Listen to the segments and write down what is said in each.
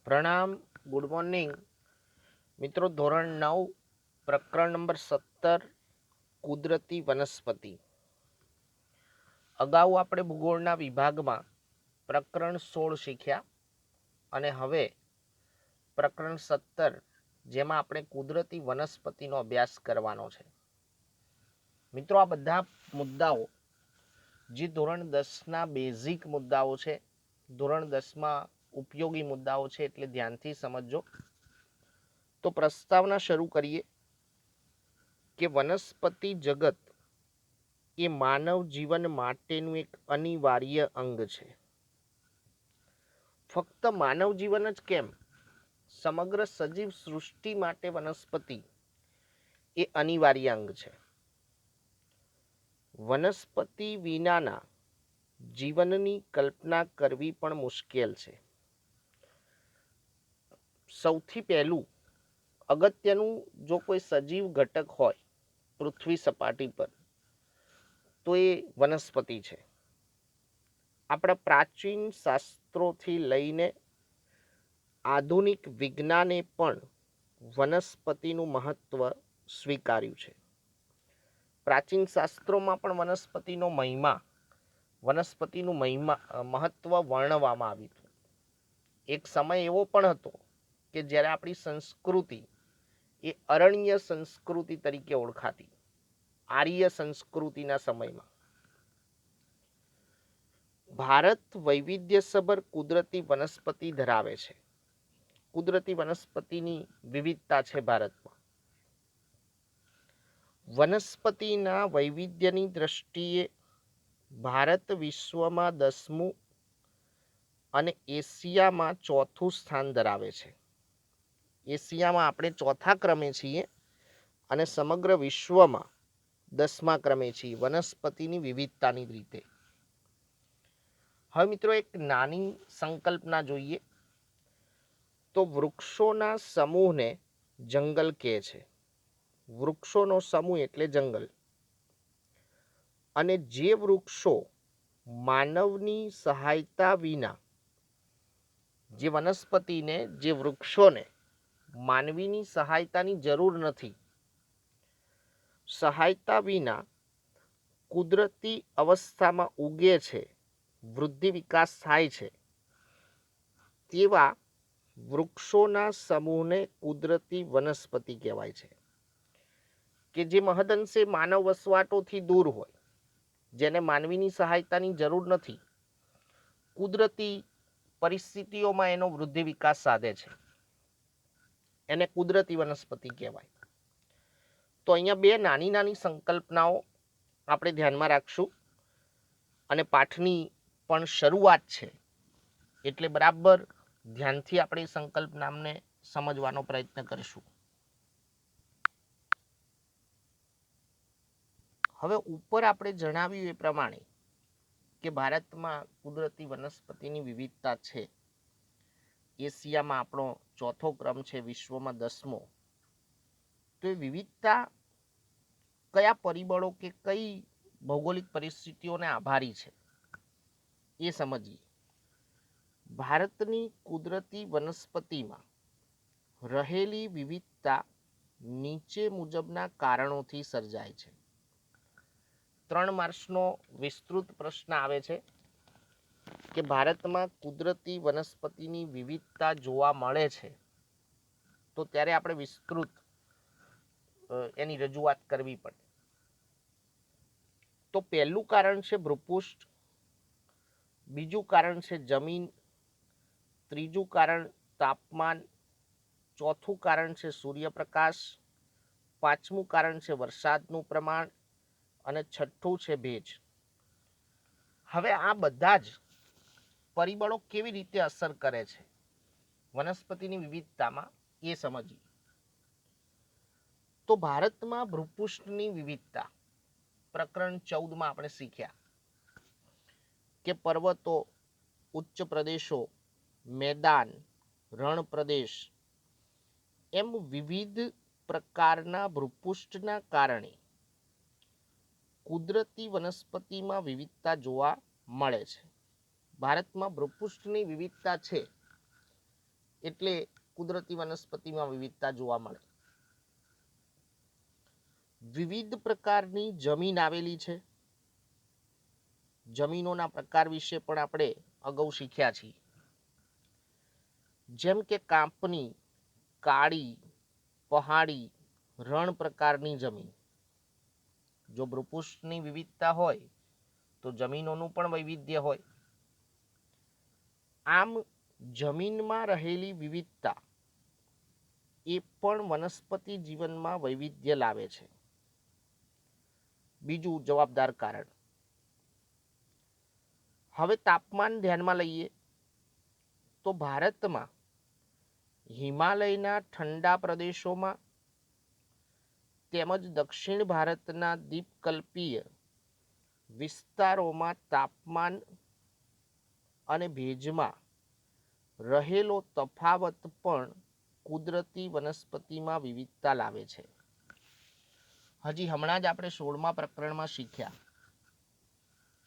પ્રણામ. Good morning મિત્રો. ધોરણ 9 પ્રકરણ નંબર 17 કુદરતી વનસ્પતિ. અગાઉ આપણે ભૂગોળના વિભાગમાં પ્રકરણ 16 શીખ્યા અને હવે પ્રકરણ 17 જેમાં આપણે કુદરતી વનસ્પતિનો અભ્યાસ કરવાનો છે. મિત્રો, આ બધા મુદ્દાઓ જે ધોરણ 10ના બેઝિક મુદ્દાઓ છે, ધોરણ 10માં ઉપયોગી મુદ્દાઓ છે, એટલે ધ્યાનથી સમજજો. તો પ્રસ્તાવના શરૂ કરીએ કે વનસ્પતિ જગત એ માનવ જીવન માટેનું એક અનિવાર્ય અંગ છે. ફક્ત માનવ જીવન જ કેમ, સમગ્ર સજીવ સૃષ્ટિ માટે વનસ્પતિ એ અનિવાર્ય અંગ છે. વનસ્પતિ વિનાના જીવનની કલ્પના કરવી પણ મુશ્કેલ છે. સૌથી પહેલું અગત્યનું જો કોઈ સજીવ ઘટક હોય પૃથ્વી સપાટી પર તો એ વનસ્પતિ છે. આપણા પ્રાચીન શાસ્ત્રોથી લઈને આધુનિક વિજ્ઞાને પણ વનસ્પતિનું મહત્વ સ્વીકાર્યું છે. પ્રાચીન શાસ્ત્રોમાં પણ વનસ્પતિનું મહત્વ વર્ણવવામાં આવ્યું હતું. એક સમય એવો પણ હતો કે જ્યારે આપણી સંસ્કૃતિ એ અરણ્ય સંસ્કૃતિ તરીકે ઓળખાતી. આર્ય સંસ્કૃતિના સમયમાં ભારત વૈવિધ્યસભર કુદરતી વનસ્પતિ ધરાવે છે. કુદરતી વનસ્પતિની વિવિધતા છે ભારતમાં. વનસ્પતિના વૈવિધ્યની દ્રષ્ટિએ ભારત વિશ્વમાં 10મું અને એશિયામાં 4થું સ્થાન ધરાવે છે. એશિયામાં આપણે 4થા ક્રમે છીએ અને સમગ્ર વિશ્વમાં 10મા ક્રમે છીએ વનસ્પતિની વિવિધતાની રીતે. હવે મિત્રો, એક નાની સંકલ્પના જોઈએ તો વૃક્ષોના સમૂહને જંગલ કહે છે. વૃક્ષોનો સમૂહ એટલે જંગલ. અને જે વૃક્ષો માનવની સહાયતા વિના, જે વનસ્પતિને, જે વૃક્ષોને માનવીની સહાયતાની જરૂર નથી, સહાયતા વિના કુદરતી અવસ્થામાં ઉગે છે, વૃદ્ધિ વિકાસ થાય છે, તેવા વૃક્ષોના સમૂહને કુદરતી વનસ્પતિ કહેવાય છે. કે જે મહદઅંશે માનવ વસવાટોથી દૂર હોય, જેને માનવીની સહાયતાની જરૂર નથી, કુદરતી પરિસ્થિતિઓમાં એનો વૃદ્ધિ વિકાસ સાધે છે, એને કુદરતી વનસ્પતિ કહેવાય. તો અહીંયા બે નાની નાની સંકલ્પનાઓ આપણે ધ્યાનમાં રાખશું અને પાઠની પણ શરૂઆત છે એટલે બરાબર ધ્યાનથી આપણે સંકલ્પનાને સમજવાનો પ્રયત્ન કરીશું. હવે ઉપર આપણે જણાવ્યું એ પ્રમાણે કે ભારતમાં કુદરતી વનસ્પતિની વિવિધતા છે. એશિયામાં આપણો 4થો ક્રમ છે, વિશ્વમાં 10મો. તો એ વિવિધતા કયા પરિબળો કે કઈ ભૌગોલિક પરિસ્થિતિઓને આભારી છે એ સમજીએ. ભારતની કુદરતી વનસ્પતિમાં રહેલી વિવિધતા નીચે મુજબના કારણોથી સર્જાય છે. 3 માર્ક્સનો વિસ્તૃત પ્રશ્ન આવે છે કે ભારતમાં કુદરતી વનસ્પતિની વિવિધતા જોવા મળે છે, તો ત્યારે આપણે વિસ્તૃત એની રજૂઆત કરવી પડે. તો પહેલું કારણ છે ભૂપૃષ્ઠ, બીજું કારણ છે જમીન, ત્રીજું કારણ તાપમાન, ચોથું કારણ છે સૂર્યપ્રકાશ, પાંચમું કારણ છે વરસાદનું પ્રમાણ અને છઠ્ઠું છે ભેજ. હવે આ બધા જ પરિબળો કેવી રીતે અસર કરે છે વનસ્પતિની વિવિધતામાં એ સમજીએ. તો ભારતમાં ભૂપૃષ્ઠની વિવિધતા પ્રકરણ 14માં આપણે શીખ્યા કે પર્વતો, ઉચ્ચ પ્રદેશો, મેદાન, રણ પ્રદેશ એમ વિવિધ પ્રકારના ભૂપૃષ્ઠના કારણે કુદરતી વનસ્પતિમાં વિવિધતા જોવા મળે છે. ભારતમાં ભૂપૃષ્ઠની વિવિધતા છે એટલે કુદરતી વનસ્પતિમાં વિવિધતા જોવા મળે. વિવિધ પ્રકારની જમીન આવેલી છે. જમીનોના પ્રકાર વિશે પણ આપણે અગાઉ શીખ્યા છીએ. જેમ કે કાંપની, કાળી, પહાડી, રણ પ્રકારની જમીન. જો ભૂપૃષ્ઠની વિવિધતા હોય તો જમીનોનું પણ વૈવિધ્ય હોય. આમ જમીનમાં રહેલી વિવિધતા એ પણ વનસ્પતિ જીવનમાં વૈવિધ્ય લાવે છે. બીજું જવાબદાર કારણ. હવે તાપમાન ધ્યાનમાં લઈએ તો ભારતમાં હિમાલયના ઠંડા પ્રદેશોમાં તેમજ દક્ષિણ ભારતના દ્વીપકલ્પીય વિસ્તારોમાં તાપમાન અને ભેજમાં રહેલો તફાવત પણ કુદરતી વનસ્પતિમાં વિવિધતા લાવે છે. હજી હમણાં જ આપણે 16મા પ્રકરણમાં શીખ્યા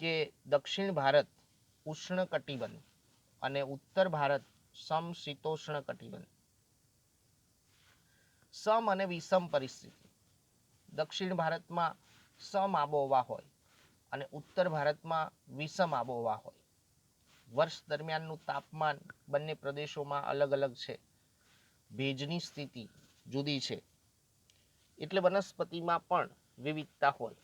કે દક્ષિણ ભારત ઉષ્ણકટિબંધ અને ઉત્તર ભારત સમશીતોષ્ણ કટિબંધ. સમ અને વિષમ પરિસ્થિતિ. દક્ષિણ ભારતમાં સમ આબોહવા હોય અને ઉત્તર ભારતમાં વિષમ આબોહવા હોય. વર્ષ દરમિયાનનું તાપમાન બંને પ્રદેશોમાં અલગ અલગ છે. ભેજની સ્થિતિ જુદી છે. એટલે વનસ્પતિમાં પણ વિવિધતા હોય.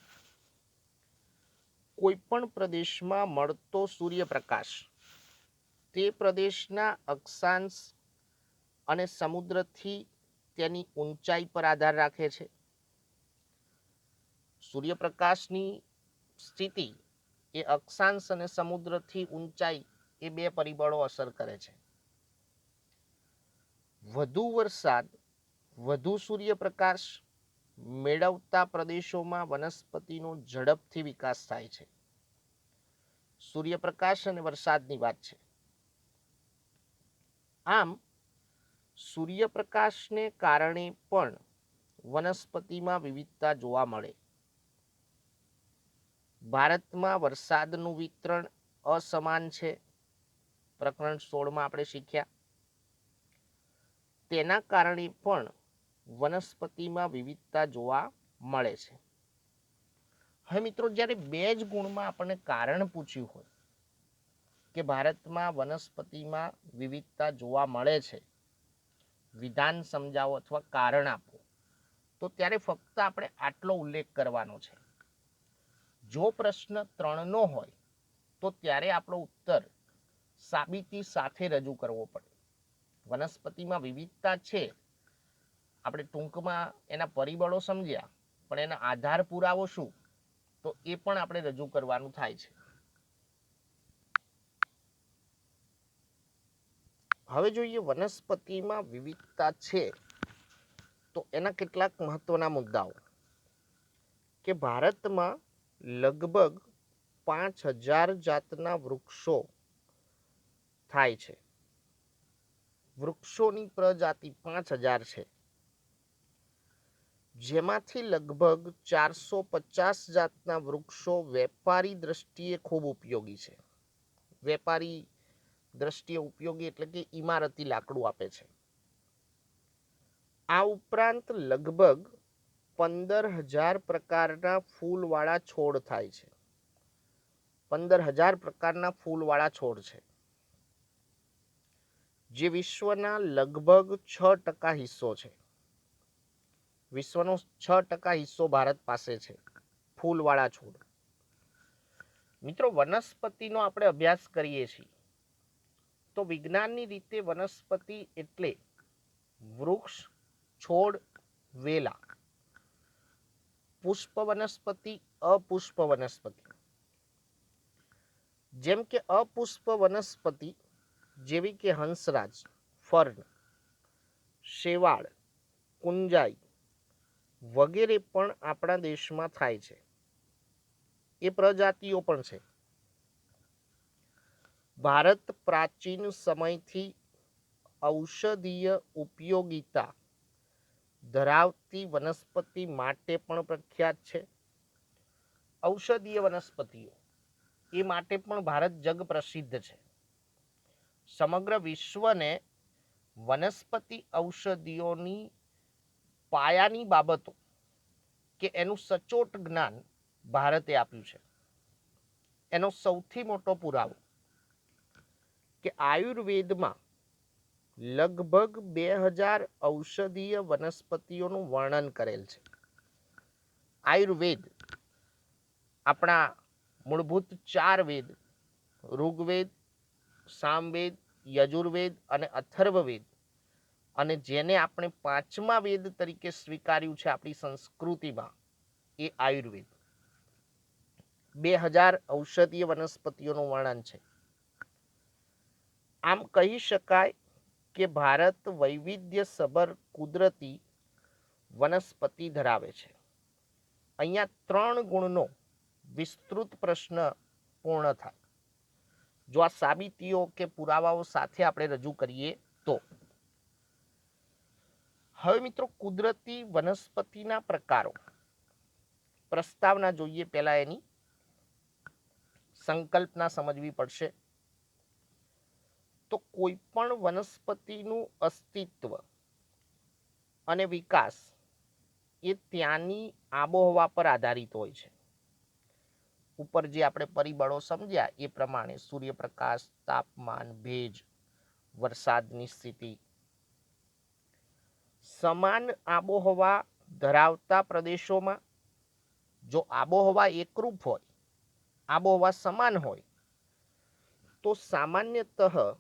કોઈ પણ પ્રદેશમાં મળતો સૂર્યપ્રકાશ તે પ્રદેશના અક્ષાંશ અને સમુદ્રથી તેની ઊંચાઈ પર આધાર રાખે છે. સૂર્યપ્રકાશની સ્થિતિ એ અક્ષાંશ અને સમુદ્રથી ઊંચાઈ એ બે પરિબળો અસર કરે છે. વધુ વરસાદ, વધુ સૂર્યપ્રકાશ મેળવતા પ્રદેશોમાં વનસ્પતિનો ઝડપથી વિકાસ થાય છે. સૂર્યપ્રકાશ અને વરસાદની વાત છે. આમ સૂર્યપ્રકાશને કારણે પણ વનસ્પતિમાં વિવિધતા જોવા મળે. ભારતમાં વરસાદનું વિતરણ અસમાન છે. પ્રકરણ 16માં આપણે શીખ્યા. તેના કારણે પણ વનસ્પતિમાં વિવિધતા જોવા મળે છે. હવે મિત્રો, જ્યારે બે જ ગુણમાં આપણને કારણ પૂછ્યું હોય કે ભારતમાં વનસ્પતિમાં વિવિધતા જોવા મળે છે, વિધાન સમજાવો અથવા કારણ આપો, તો ત્યારે ફક્ત આપણે આટલો ઉલ્લેખ કરવાનો છે. જો પ્રશ્ન 3નો હોય તો ત્યારે આપણો ઉત્તર સાબિતી સાથે રજૂ કરવો પડે. વનસ્પતિમાં વિવિધતા છે, આપણે ટૂંકમાં એના પરિબળો સમજ્યા, પણ એના આધાર પુરાવો શું, તો એ પણ આપણે રજૂ કરવાનું થાય છે. હવે જોઈએ વનસ્પતિમાં વિવિધતા છે તો એના કેટલાક મહત્વના મુદ્દાઓ. કે ભારતમાં લગભગ 5000 જાતના વૃક્ષો થાય છે. વૃક્ષોની પ્રજાતિ 5000 છે, જેમાંથી લગભગ 450 જાતના વૃક્ષો વેપારી દ્રષ્ટિએ ખૂબ ઉપયોગી છે. વેપારી દ્રષ્ટિએ ઉપયોગી એટલે કે ઇમારતી લાકડું આપે છે. આ ઉપરાંત લગભગ 15000 પ્રકારના ફૂલવાળા છોડ થાય છે. 15000 પ્રકારના ફૂલવાળા છોડ છે, જે વિશ્વના લગભગ 6% હિસ્સો છે. વિશ્વનો 6% હિસ્સો ભારત પાસે છે ફૂલવાળા છોડ. મિત્રો, વનસ્પતિનો આપણે અભ્યાસ કરીએ છીએ તો વિજ્ઞાનની રીતે વનસ્પતિ એટલે વૃક્ષ, છોડ, વેલા. પુષ્પ વનસ્પતિ, અપુષ્પ વનસ્પતિ. જેમ કે અપુષ્પ વનસ્પતિ જેવી કે હંસરાજ, ફર્ન, શેવાળ, કુંજાઈ વગેરે પણ આપણા દેશમાં થાય છે. એ પ્રજાતિઓ પણ છે. ભારત પ્રાચીન સમયથી ઔષધીય ઉપયોગિતા ધરાવતી વનસ્પતિ માટે પણ પ્રખ્યાત છે. ઔષધીય વનસ્પતિઓ એ માટે પણ ભારત જગ પ્રસિદ્ધ છે. સમગ્ર વિશ્વને વનસ્પતિ ઔષધિઓની પાયાની બાબતો કે એનું સચોટ જ્ઞાન ભારતે આપ્યું છે. એનો સૌથી મોટો પુરાવો કે આયુર્વેદમાં લગભગ 2000 ઔષધીય વનસ્પતિઓનું વર્ણન કરેલ છે. આયુર્વેદ આપણા મૂળભૂત 4 વેદ ઋગ્વેદ, સામવેદ, યજુર્વેદ અને અથર્વવેદ, અને જેને આપણે 5મા વેદ તરીકે સ્વીકાર્યું છે આપણી સંસ્કૃતિમાં, એ આયુર્વેદ. 2000 ઔષધીય વનસ્પતિઓનું વર્ણન છે. આમ કહી શકાય કે ભારત વૈવિધ્યસભર કુદરતી વનસ્પતિ ધરાવે છે. અહીંયા 3 ગુણનો વિસ્તૃત પ્રશ્ન પૂર્ણ થાય જો આ સાબિતીઓ કે પુરાવાઓ સાથે આપણે રજૂ કરીએ તો. હવે મિત્રો, કુદરતી વનસ્પતિના પ્રકારો. પ્રસ્તાવના જોઈએ પહેલા, એની સંકલ્પના સમજવી પડશે. તો કોઈ પણ વનસ્પતિનું અસ્તિત્વ અને વિકાસ એ ત્યાંની આબોહવા પર આધારિત હોય છે. ઉપર જે આપણે પરિબળો સમજ્યા એ પ્રમાણે સૂર્યપ્રકાશ, તાપમાન, ભેજ, વરસાદની સ્થિતિ. સમાન આબોહવા ધરાવતા પ્રદેશોમાં જો આબોહવા એકરૂપ હોય, આબોહવા સમાન હોય, તો સામાન્યતઃ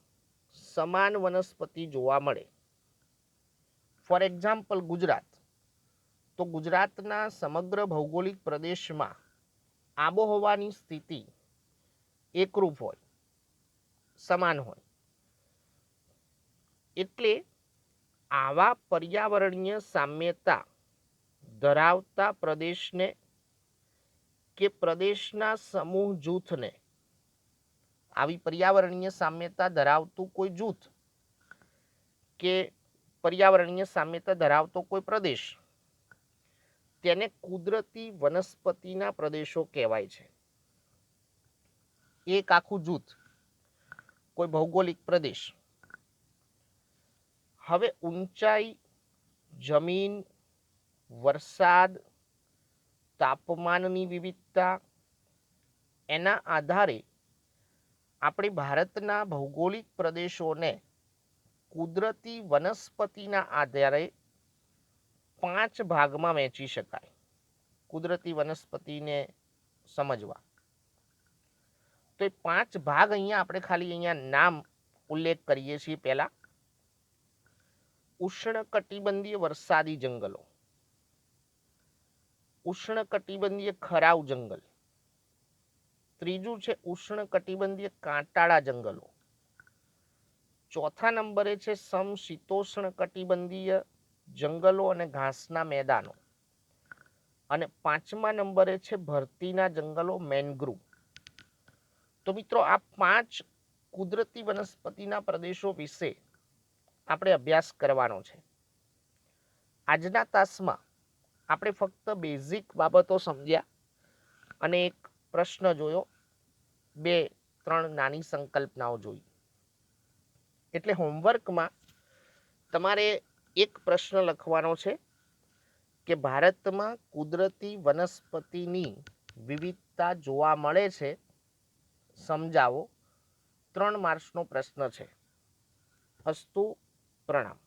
સમાન વનસ્પતિ જોવા મળે. For example Gujarat. તો ગુજરાતના સમગ્ર ભૌગોલિક પ્રદેશમાં આબોહવાની સ્થિતિ એકરૂપ હોય, સમાન હોય. એટલે આવા પર્યાવરણીય સામ્યતા ધરાવતા પ્રદેશને કે પ્રદેશના સમૂહ જૂથને, આવી પર્યાવરણીય સામ્યતા ધરાવતું કોઈ જૂથ કે પર્યાવરણીય સામ્યતા ધરાવતો કોઈ પ્રદેશ, તેને કુદરતી વનસ્પતિના પ્રદેશો કહેવાય છે. એક આખું જૂથ, કોઈ ભૌગોલિક પ્રદેશ. હવે ઊંચાઈ, જમીન, વરસાદ, તાપમાનની વિવિધતા, એના આધારે આપણે ભારતના ભૌગોલિક પ્રદેશોને કુદરતી વનસ્પતિના આધારે 5 ભાગમાં વહેંચી શકાય. કુદરતી વનસ્પતિને સમજવા તો એ 5 ભાગ અહીંયા આપણે ખાલી અહીંયા નામ ઉલ્લેખ કરીએ છીએ. પહેલા, ઉષ્ણકટિબંધીય વરસાદી જંગલો, ઉષ્ણકટિબંધીય ખરાઉ જંગલ. ત્રીજું છે ઉષ્ણકટિબંધીય કાંટાળા જંગલો. ચોથા નંબરે છે સમશીતોષ્ણ કટિબંધીય જંગલો અને ઘાસના મેદાનો. અને 5મા નંબરે છે ભરતીના જંગલો, મેનગ્રુવ. તો મિત્રો, આ 5 કુદરતી વનસ્પતિના પ્રદેશો વિશે આપણે અભ્યાસ કરવાનો છે. આજના તાસમાં આપણે ફક્ત બેઝિક બાબતો સમજ્યા અને એક પ્રશ્ન જોયો, 2-3 નાની સંકલ્પનાઓ જોઈ. એટલે હોમવર્કમાં તમારે એક પ્રશ્ન લખવાનો છે કે ભારતમાં કુદરતી વનસ્પતિની વિવિધતા જોવા મળે છે, સમજાવો. 3 માર્ક્સનો પ્રશ્ન છે. અસ્તુ, પ્રણામ.